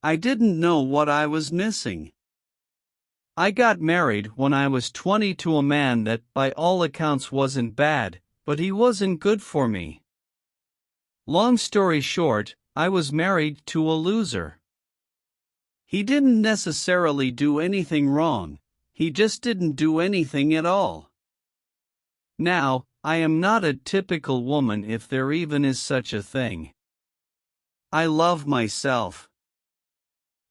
I didn't know what I was missing. I got married when I was 20 to a man that by all accounts wasn't bad, but he wasn't good for me. Long story short, I was married to a loser. He didn't necessarily do anything wrong, he just didn't do anything at all. Now, I am not a typical woman if there even is such a thing. I love myself.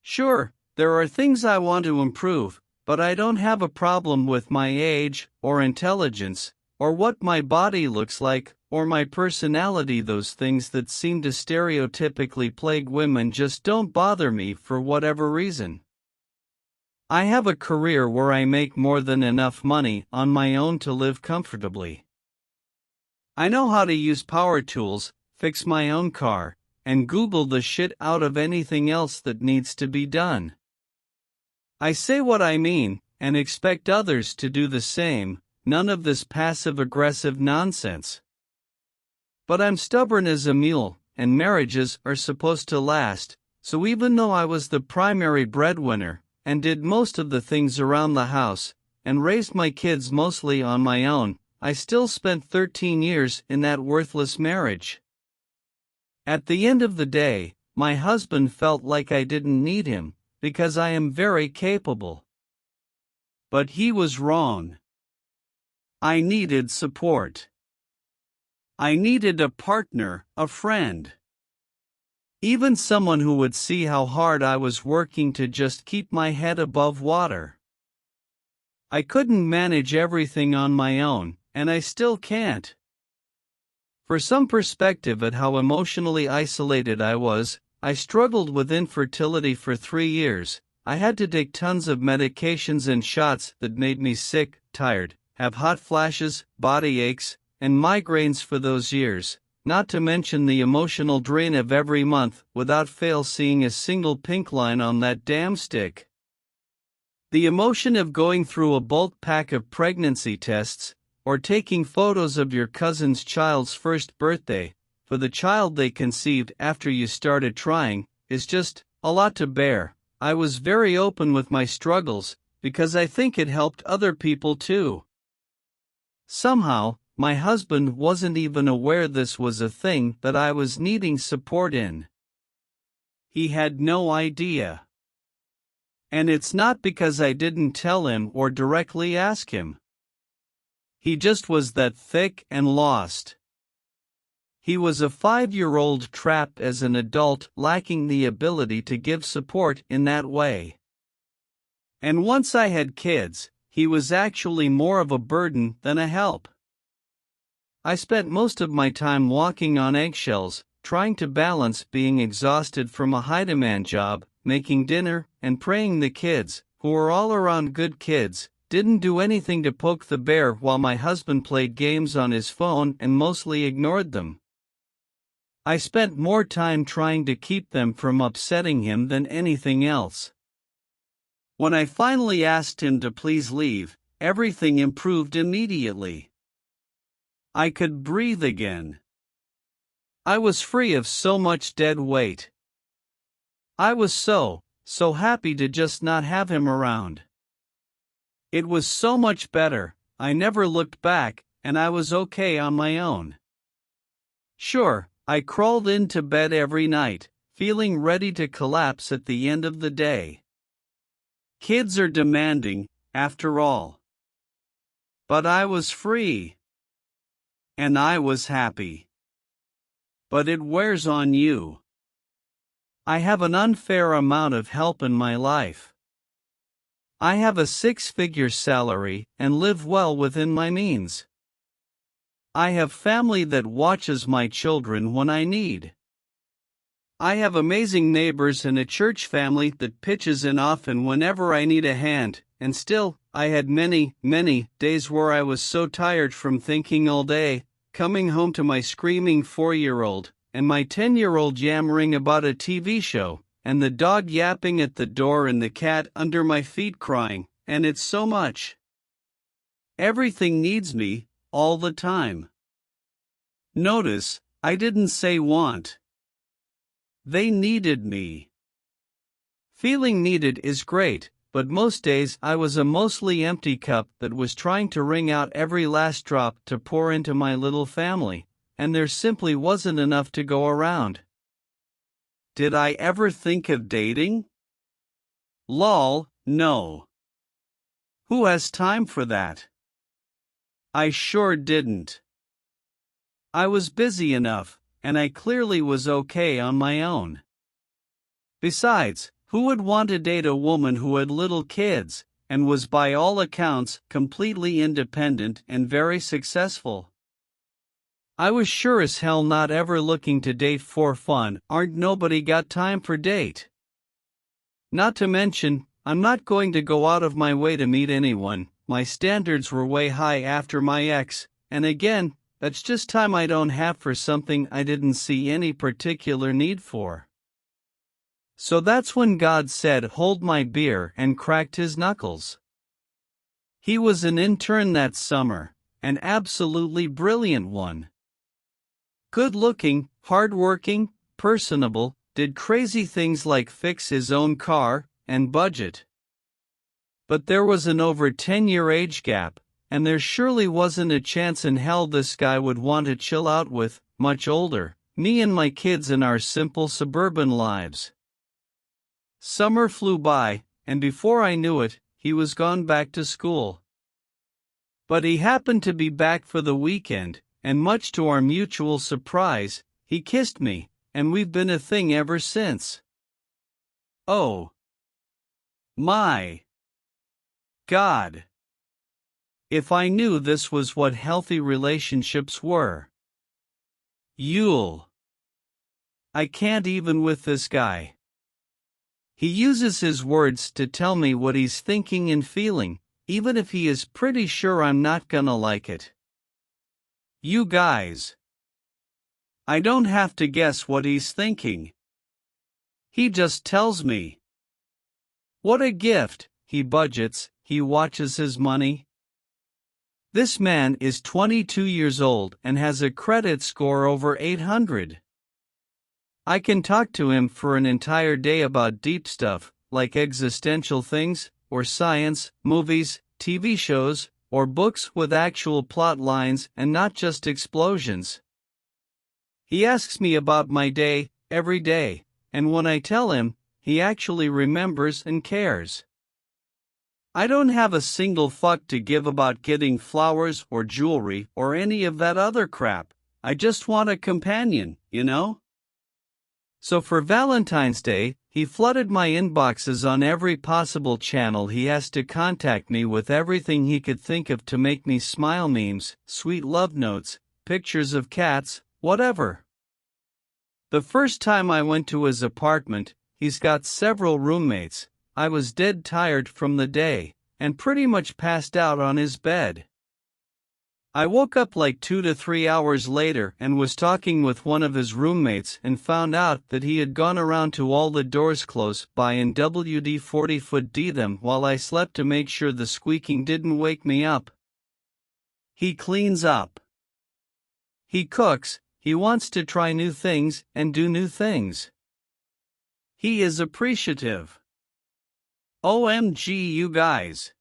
Sure, there are things I want to improve, but I don't have a problem with my age, or intelligence, or what my body looks like, or my personality. Those things that seem to stereotypically plague women just don't bother me for whatever reason. I have a career where I make more than enough money on my own to live comfortably. I know how to use power tools, fix my own car, and Google the shit out of anything else that needs to be done. I say what I mean, and expect others to do the same, none of this passive-aggressive nonsense. But I'm stubborn as a mule, and marriages are supposed to last, so even though I was the primary breadwinner, and did most of the things around the house, and raised my kids mostly on my own, I still spent 13 years in that worthless marriage. At the end of the day, my husband felt like I didn't need him, because I am very capable. But he was wrong. I needed support. I needed a partner, a friend. Even someone who would see how hard I was working to just keep my head above water. I couldn't manage everything on my own, and I still can't. For some perspective at how emotionally isolated I was, I struggled with infertility for 3 years. I had to take tons of medications and shots that made me sick, tired, have hot flashes, body aches, and migraines for those years, not to mention the emotional drain of every month without fail seeing a single pink line on that damn stick. The emotion of going through a bulk pack of pregnancy tests, or taking photos of your cousin's child's first birthday, for the child they conceived after you started trying, is just a lot to bear. I was very open with my struggles, because I think it helped other people too. Somehow, my husband wasn't even aware this was a thing that I was needing support in. He had no idea. And it's not because I didn't tell him or directly ask him. He just was that thick and lost. He was a 5-year-old trapped as an adult, lacking the ability to give support in that way. And once I had kids, he was actually more of a burden than a help. I spent most of my time walking on eggshells, trying to balance being exhausted from a high-demand job, making dinner, and praying the kids, who were all around good kids, didn't do anything to poke the bear while my husband played games on his phone and mostly ignored them. I spent more time trying to keep them from upsetting him than anything else. When I finally asked him to please leave, everything improved immediately. I could breathe again. I was free of so much dead weight. I was so happy to just not have him around. It was so much better. I never looked back, and I was okay on my own. Sure, I crawled into bed every night, feeling ready to collapse at the end of the day. Kids are demanding, after all. But I was free. And I was happy. But it wears on you. I have an unfair amount of help in my life. I have a 6-figure salary and live well within my means. I have family that watches my children when I need. I have amazing neighbors and a church family that pitches in often whenever I need a hand, and still, I had many days where I was so tired from thinking all day, coming home to my screaming 4-year-old, and my 10-year-old yammering about a TV show, and the dog yapping at the door and the cat under my feet crying, and it's so much. Everything needs me, all the time. Notice, I didn't say want. They needed me. Feeling needed is great, but most days I was a mostly empty cup that was trying to wring out every last drop to pour into my little family, and there simply wasn't enough to go around. Did I ever think of dating? Lol, no. Who has time for that? I sure didn't. I was busy enough, and I clearly was okay on my own. Besides, who would want to date a woman who had little kids, and was by all accounts completely independent and very successful? I was sure as hell not ever looking to date for fun. Aren't nobody got time for date? Not to mention, I'm not going to go out of my way to meet anyone. My standards were way high after my ex, and again, that's just time I don't have for something I didn't see any particular need for. So that's when God said, "Hold my beer," and cracked his knuckles. He was an intern that summer, an absolutely brilliant one. Good-looking, hard-working, personable, did crazy things like fix his own car, and budget. But there was an over 10-year age gap, and there surely wasn't a chance in hell this guy would want to chill out with, much older, me and my kids in our simple suburban lives. Summer flew by, and before I knew it, he was gone back to school. But he happened to be back for the weekend, and much to our mutual surprise, he kissed me, and we've been a thing ever since. Oh my God! If I knew this was what healthy relationships were. Yule. I can't even with this guy. He uses his words to tell me what he's thinking and feeling, even if he is pretty sure I'm not gonna like it. You guys. I don't have to guess what he's thinking. He just tells me. What a gift. He budgets, he watches his money. This man is 22 years old and has a credit score over 800. I can talk to him for an entire day about deep stuff, like existential things, or science, movies, TV shows, or books with actual plot lines and not just explosions. He asks me about my day, every day, and when I tell him, he actually remembers and cares. I don't have a single fuck to give about getting flowers or jewelry or any of that other crap. I just want a companion, you know? So for Valentine's Day, he flooded my inboxes on every possible channel he has to contact me with everything he could think of to make me smile, memes, sweet love notes, pictures of cats, whatever. The first time I went to his apartment, he's got several roommates. I was dead tired from the day, and pretty much passed out on his bed. I woke up like 2 to 3 hours later and was talking with one of his roommates and found out that he had gone around to all the doors close by and WD-40-foot them while I slept to make sure the squeaking didn't wake me up. He cleans up. He cooks, he wants to try new things and do new things. He is appreciative. OMG, you guys.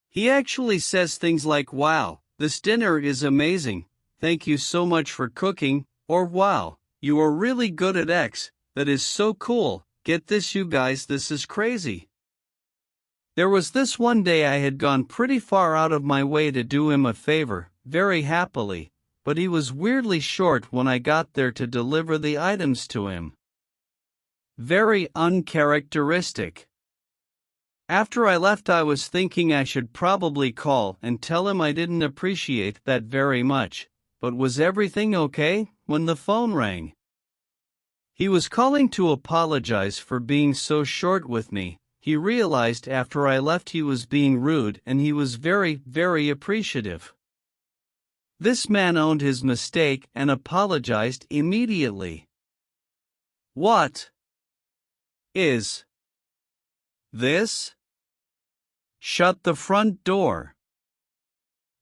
He actually says things like, "Wow, this dinner is amazing, thank you so much for cooking," or "Wow, you are really good at X, that is so cool, get this you guys, this is crazy." There was this one day I had gone pretty far out of my way to do him a favor, very happily, but he was weirdly short when I got there to deliver the items to him. Very uncharacteristic. After I left, I was thinking I should probably call and tell him I didn't appreciate that very much, but was everything okay when the phone rang? He was calling to apologize for being so short with me. He realized after I left he was being rude and he was very, very appreciative. This man owned his mistake and apologized immediately. What is this? Shut the front door.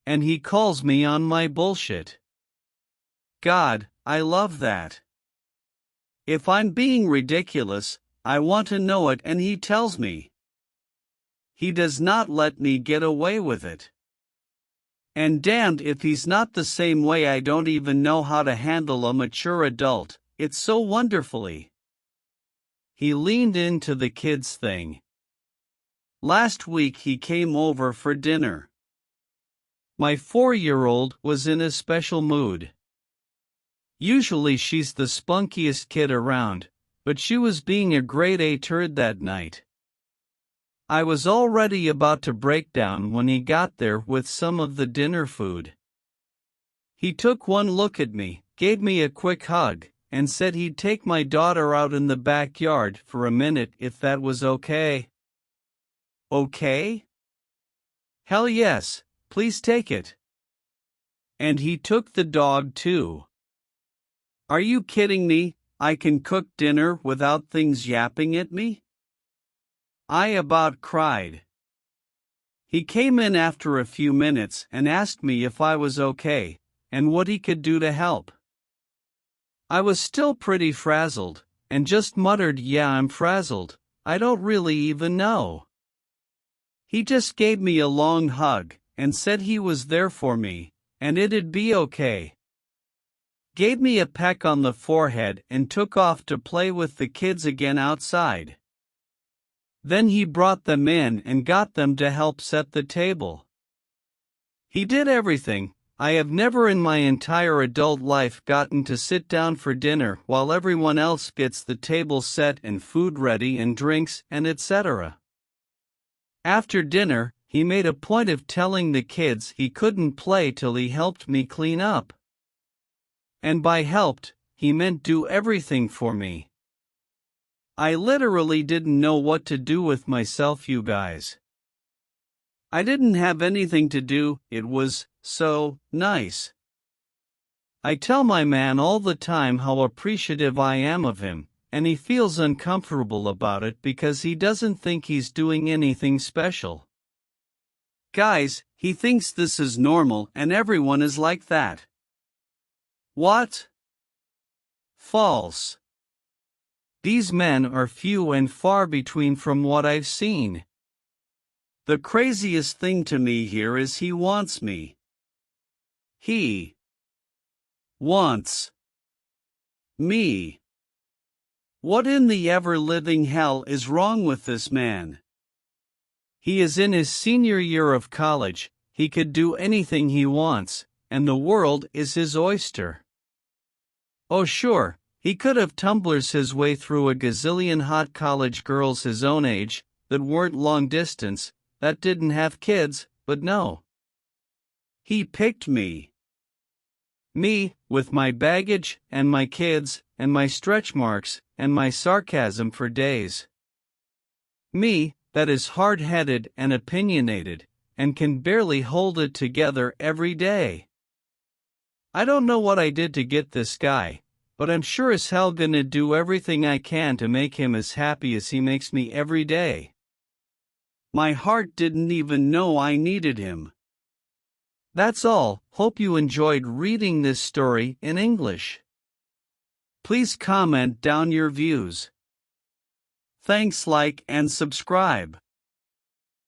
And he calls me on my bullshit. God, I love that. If I'm being ridiculous, I want to know it and he tells me. He does not let me get away with it. And damned if he's not the same way. I don't even know how to handle a mature adult, it's so wonderfully. He leaned into the kids thing. Last week he came over for dinner. My 4-year-old was in a special mood. Usually she's the spunkiest kid around, but she was being a grade A turd that night. I was already about to break down when he got there with some of the dinner food. He took one look at me, gave me a quick hug, and said he'd take my daughter out in the backyard for a minute if that was okay. Okay? Hell yes, please take it. And he took the dog too. Are you kidding me? I can cook dinner without things yapping at me? I about cried. He came in after a few minutes and asked me if I was okay, and what he could do to help. I was still pretty frazzled, and just muttered, "Yeah, I'm frazzled, I don't really even know." He just gave me a long hug, and said he was there for me, and it'd be okay. Gave me a peck on the forehead and took off to play with the kids again outside. Then he brought them in and got them to help set the table. He did everything. I have never in my entire adult life gotten to sit down for dinner while everyone else gets the table set and food ready and drinks and etc. After dinner, he made a point of telling the kids he couldn't play till he helped me clean up. And by helped, he meant do everything for me. I literally didn't know what to do with myself, you guys. I didn't have anything to do, it was so nice. I tell my man all the time how appreciative I am of him, and he feels uncomfortable about it because he doesn't think he's doing anything special. Guys, he thinks this is normal and everyone is like that. What? False. These men are few and far between from what I've seen. The craziest thing to me here is he wants me. He wants me. What in the ever-living hell is wrong with this man? He is in his senior year of college, he could do anything he wants, and the world is his oyster. Oh sure, he could have tumblers his way through a gazillion hot college girls his own age, that weren't long distance, that didn't have kids, but no. He picked me. Me, with my baggage, and my kids, and my stretch marks, and my sarcasm for days. Me, that is hard-headed and opinionated, and can barely hold it together every day. I don't know what I did to get this guy, but I'm sure as hell gonna do everything I can to make him as happy as he makes me every day. My heart didn't even know I needed him. That's all. Hope you enjoyed reading this story in English. Please comment down your views. Thanks, like and subscribe.